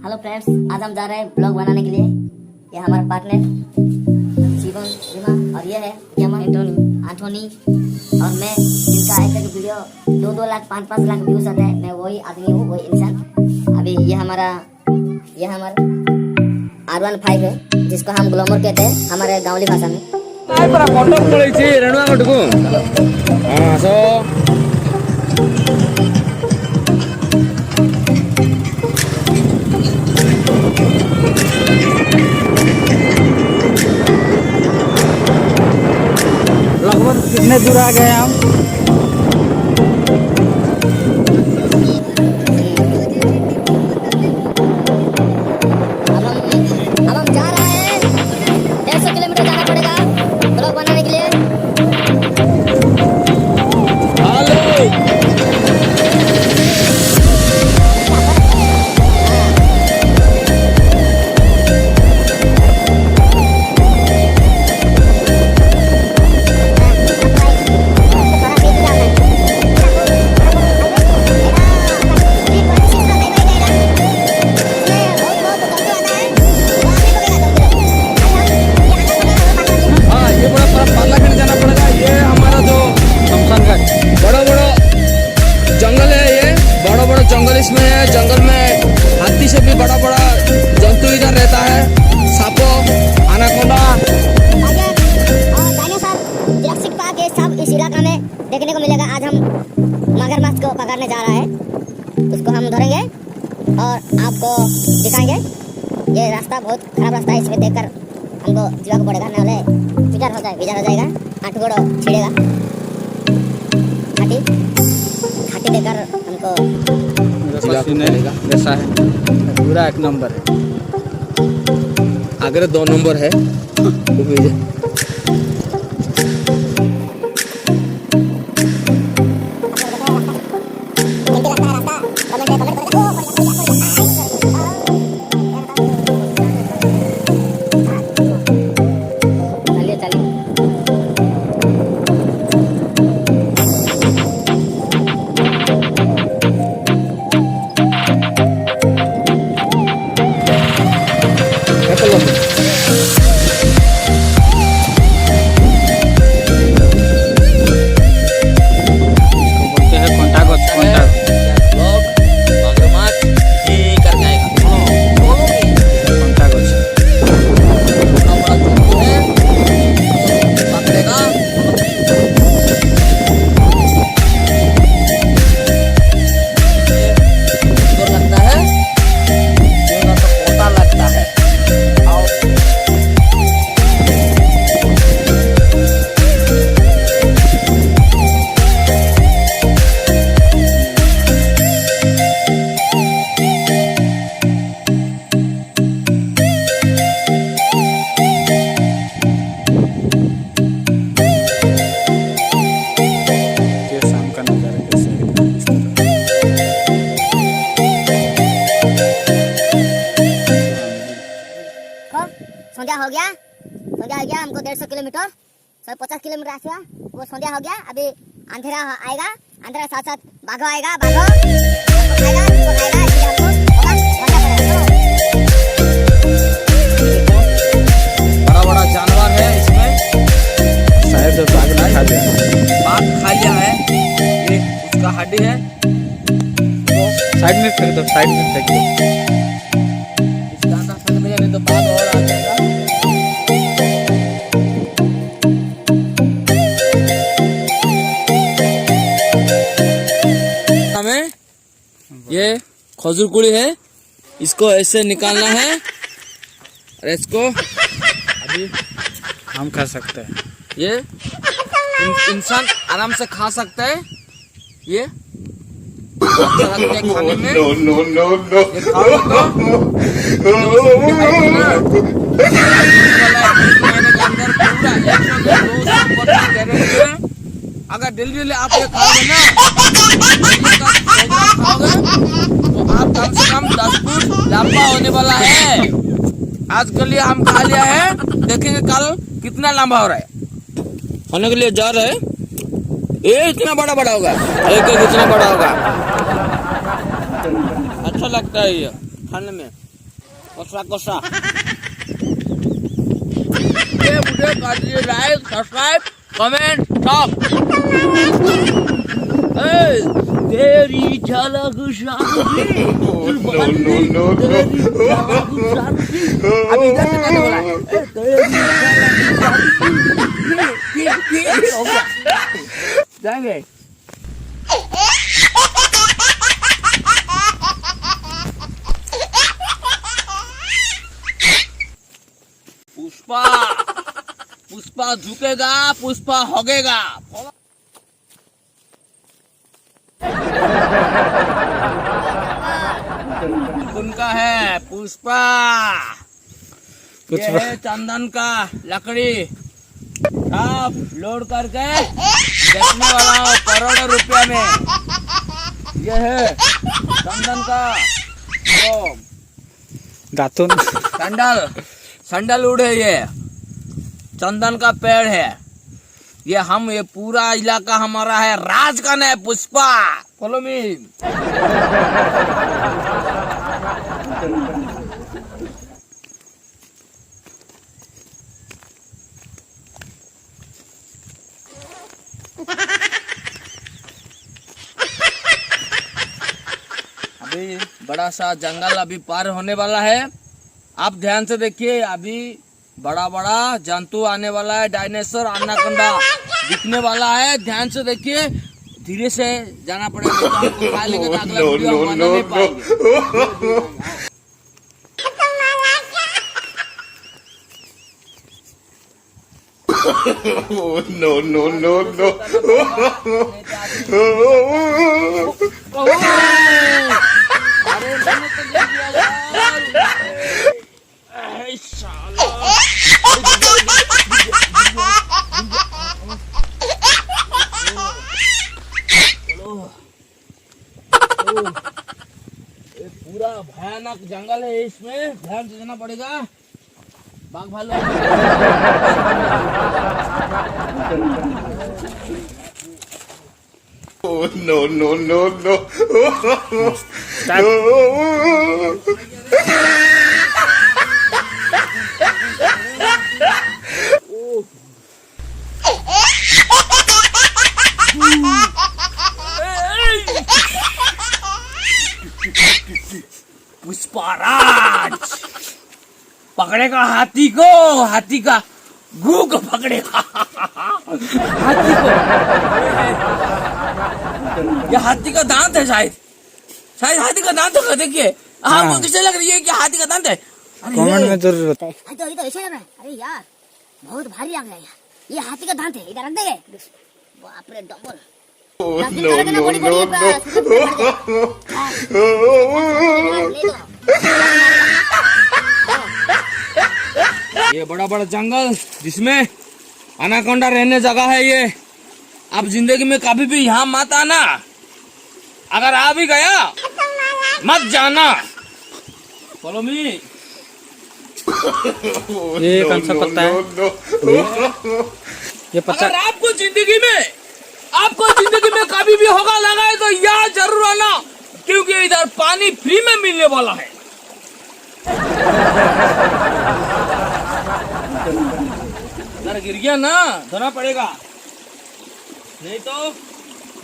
Hello friends, आज हम जा रहे हैं ब्लॉग बनाने के लिए। ये हमारा पार्टनर जीवन रीमा और ये है एंटोनी और मैं, जिनका एक वीडियो 2-2 लाख 5-5 लाख व्यूज आते हैं। मैं वही आदमी हूँ, वही इंसान। अभी ये हमारा R15 है, जिसको हम ग्लैमर कहते हैं हमारे गाँवली भाषा में। लगभग कितने दूर आ गए हम? अब हम जा रहे हैं। 150 किलोमीटर जाना पड़ेगा ब्लॉग बनाने के लिए। जंगल इसमें है। जंगल में हाथी से भी बड़ा बड़ा जंतु इधर रहता है, सांपो, अनाकोंडा। जुरासिक पार्क ये सब इस इलाका में देखने को मिलेगा। आज हम मगरमच्छ को पकड़ने जा रहा है, उसको हम धरेंगे और आपको दिखाएंगे। ये रास्ता बहुत खराब रास्ता है, इसमें देखकर हमको जीवा को पड़ेगा, न होले विजार हो जाएगा। 8 गोड़ो छिड़ेगा। घाटी देकर हमको जैसा है पूरा 1 नंबर है। अगर 2 नंबर है संध्या हो गया। हमको 150 किलोमीटर 150 किलोमीटर आसवा वो संध्या हो गया। अभी अंधेरा आएगा, अंधेरा साथ साथ बाघो आएगा। बड़ा बड़ा जानवर है इसमें। शायद बाघ ने खा लिया। बाघ खा लिया है, ये उसका हड्डी है। साइड में फेंक दो, साइड में फेंक दो। इसका अंदर फेंक दिया, नहीं तो बाघ और आ जाएगा। हमें ये खजूर कुड़ी है, इसको ऐसे निकालना है और इसको अभी हम खा सकते हैं। ये इंसान आराम से खा सकता है। ये अच्छा लगता है खाने में। ये खाओ तो अगर डेली आप ये खाओगे ना, तो आप कम से कम 10 फुट लंबा होने वाला है। आज के लिए हम खा लिया है, देखेंगे कल कितना लंबा हो रहा है। होने के लिए जा रहे हैं। ये इतना बड़ा बड़ा होगा, एक इतना बड़ा होगा। अच्छा लगता है ये खाने में। कोसा कोसा। ये मुझे कर दिए लाइक, सब्सक्राइब, कमेंट, टॉप। तेरी झलक शादी, तेरी झलक शादी। अभी इधर से कहने वाला है, तेरी झलक शादी, फिर हो गया। जाएंगे। पुष्पा, पुष्पा झुकेगा, पुष्पा होगेगा। उनका है पुष्पा। ये है चंदन का लकड़ी, आप लोड करके बेचने वाला हूँ करोड़ों रुपया में। ये है चंदन का दातुन सैंडल, सैंडलवुड है। ये चंदन का पेड़ है। ये पूरा इलाका हमारा है, राज का है पुष्पा। Follow me. अभी बड़ा सा जंगल अभी पार होने वाला है। आप ध्यान से देखिए, अभी बड़ा बड़ा जंतु आने वाला है, डायनासोर एनाकोंडा दिखने वाला है। ध्यान से देखिए, धीरे से जाना पड़ेगा, तो हमको खा लेंगे तो अगला वीडियो हम बना नहीं पाएंगे। No, no, no, no. अरे मैंने तो ले लिया यार। ऐ साला। ये पूरा भयानक जंगल है, इसमें ध्यान से जाना पड़ेगा। बाघ भालू Oh, no, no, no, no. Pushparaj पकड़ेगा हाथी को, हाथी का गू को पकड़ेगा। हाथी को, ये हाथी का दांत है शायद, शायद हाथी का दांत होगा। देखिए आपको किसे लग रही है कि हाथी का दांत है? कमेंट में जरूर बताएं। तो ऐसे लग रहा है। अरे यार बहुत भारी लग रहा है यार। ये हाथी का दांत है, इधर रख देंगे। बाप रे double. Oh, no, no, no, no. ये बड़ा बड़ा जंगल जिसमें एनाकोंडा रहने जगह है। ये आप जिंदगी में कभी भी यहाँ मत आना। अगर आ भी गया मत जाना। Follow me. ये कौन सा पत्ता है? ये पत्ता। अगर आपको जिंदगी में कभी भी होगा लगा है तो यहाँ जरूर आना, क्योंकि इधर पानी फ्री में मिलने वाला है। अगर गिर गया ना धोना पड़ेगा, नहीं तो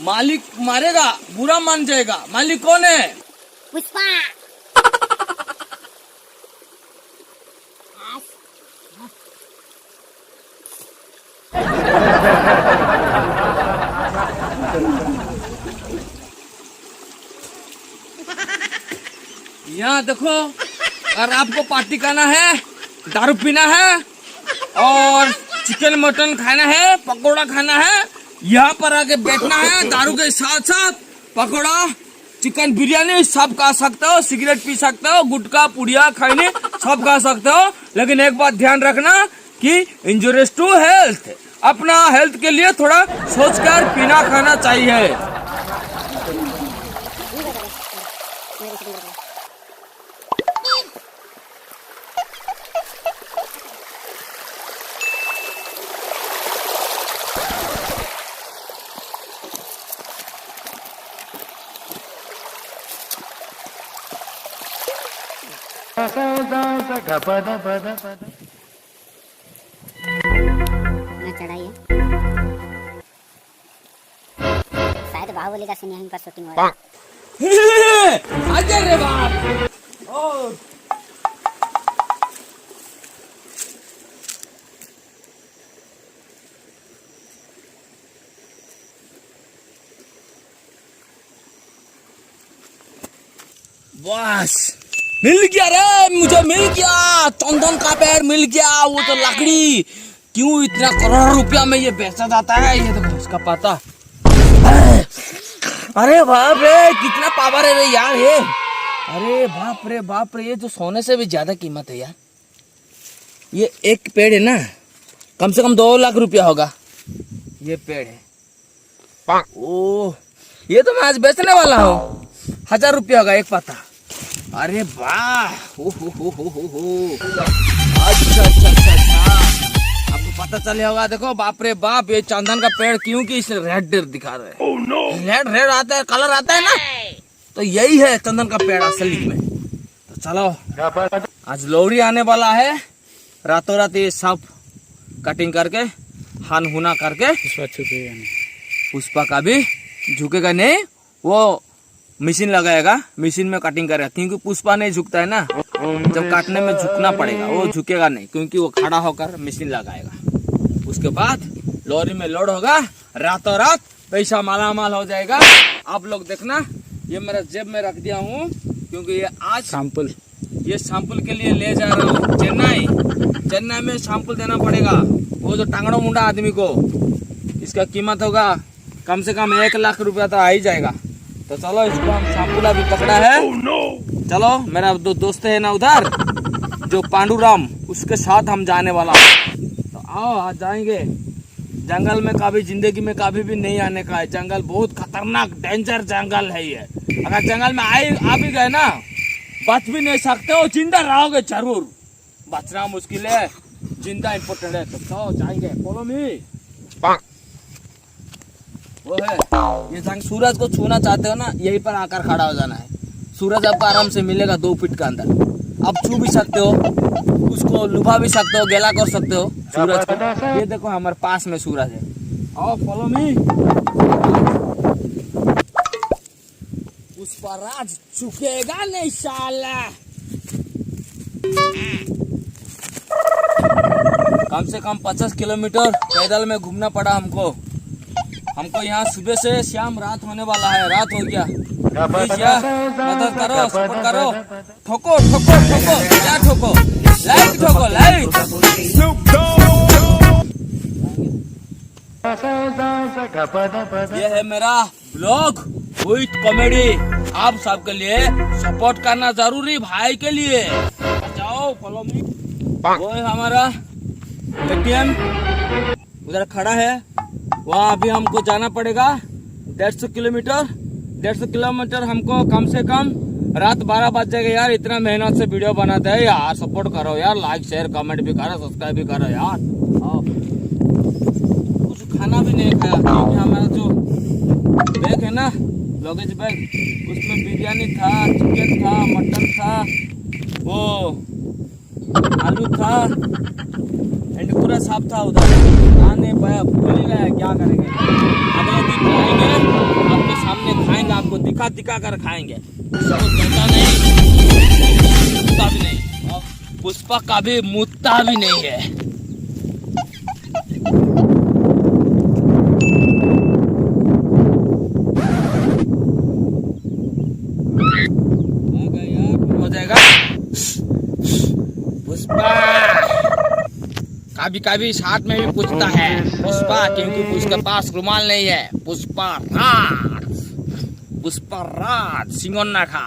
मालिक मारेगा, बुरा मान जाएगा। मालिक कौन है? पुष्पा। यहाँ देखो, अगर आपको पार्टी करना है, दारू पीना है और चिकन मटन खाना है, पकोड़ा खाना है, यहाँ पर आके बैठना है। दारू के साथ साथ पकोड़ा, चिकन बिरयानी सब खा सकते हो, सिगरेट पी सकते हो, गुटखा पुड़िया खाने सब खा सकते हो। लेकिन एक बात ध्यान रखना कि इंजूरियस टू हेल्थ, अपना हेल्थ के लिए थोड़ा सोचकर पीना खाना चाहिए। ना चढ़ाई है। शायद बाहुबली का सीन यहीं पर शूटिंग हो रहा है। आजा रे बाप। ओ बस मिल गया रे, मुझे मिल गया, चंदन का पेड़ मिल गया। वो तो लकड़ी क्यों इतना करोड़ रुपया में ये बेचा जाता है, ये देखो इसका पता। अरे बाप रे, कितना पावर है रे यार ये। अरे बाप रे, ये तो सोने से भी ज्यादा कीमत है यार। ये एक पेड़ है ना, कम से कम 2 लाख रुपया होगा ये पेड़ है। ओह, ये तो मैं आज बेचने वाला हूँ। 1000 रुपया होगा एक पत्ता। अरे वाह, हो। अच्छा। आपको पता चले होगा, देखो बाप रे बाप, ये चंदन का पेड़ क्योंकि इसे रेड दिखा रहे हैं। रेड आता है, कलर आता है ना, तो यही है चंदन का पेड़ असली में। तो चलो, आज लोहड़ी आने वाला है, रातों रात ये सब कटिंग करके हान हुना करके पुष्पा का भी झुकेगा नहीं, वो मशीन लगाएगा, मशीन में कटिंग करेगा। क्योंकि पुष्पा नहीं झुकता है ना, जब काटने में झुकना पड़ेगा, वो झुकेगा नहीं क्योंकि वो खड़ा होकर मशीन लगाएगा। उसके बाद लॉरी में लोड होगा, रातों रात पैसा मालामाल हो जाएगा। आप लोग देखना, ये मेरा जेब में रख दिया हूँ क्योंकि ये आज सैंपल के लिए ले जा रहा हूँ चेन्नई में सैंपल देना पड़ेगा। वो जो टांगड़ो मुंडा आदमी को, इसका कीमत होगा कम से कम 1 लाख रुपया तो आ ही जाएगा। तो चलो, इसको हम सैंपल अभी पकड़ा है। चलो, मेरा दोस्त है ना उधर, जो पांडुराम, उसके साथ हम जाने वाला। तो आओ, आज जाएंगे। जंगल में कभी जिंदगी में कभी भी नहीं आने का है। जंगल बहुत खतरनाक डेंजर जंगल है ये। अगर जंगल में आ भी गए ना, बच भी नहीं सकते हो, जिंदा रहोगे जरूर। बचना मुश्किल है, जिंदा इम्पोर्टेंट है। तो चलो जाएंगे, फॉलो मी। वो है ये जंग, सूरज को छूना चाहते हो ना, यहीं पर आकर खड़ा हो जाना है। सूरज आपको आराम से मिलेगा 2 फीट के अंदर। आप छू भी सकते हो, उसको लुभा भी सकते हो, गैला कर सकते हो सूरज को। ये देखो हमारे पास में सूरज है। आओ, फॉलो मी। पुष्पराज झुकेगा नहीं साला। कम से कम 50 किलोमीटर पैदल में घूमना पड़ा हमको यहाँ सुबह से शाम रात होने वाला है। रात हो गया, मदद करो, सपोर्ट करो। ठोको, क्या ठोको? Like ठोको, like. ये है मेरा ब्लॉग विद कॉमेडी। आप सबके लिए सपोर्ट करना जरूरी, भाई के लिए। जाओ, फॉलो मी। वो है हमारा एटीएम, उधर खड़ा है। वहाँ अभी हमको जाना पड़ेगा 150 किलोमीटर हमको कम से कम रात 12 बज जाएगा यार। इतना मेहनत से वीडियो बनाते हैं यार, सपोर्ट करो यार, लाइक शेयर कमेंट भी करो, सब्सक्राइब भी करो यार। कुछ खाना भी नहीं खाया क्योंकि हमारा जो बैग है ना, लगेज बैग, उसमें बिरयानी था, चिकन था, मटन था, वो आलू था, एंड पूरा साफ था उधर। आने पाया, भूल ही गया, क्या करेंगे। अगले दिन खाएंगे, आपके सामने खाएंगे, आपको दिखा कर खाएंगे। सब कहता नहीं, मुत्ता भी नहीं, और पुष्पा का भी मुत्ता भी नहीं है। हो जाएगा पुष्पा। कभी साथ में भी पूछता है पुष्पा, क्योंकि उसके पास रुमाल नहीं है। पुष्पा राज सिंगोन्ना खा।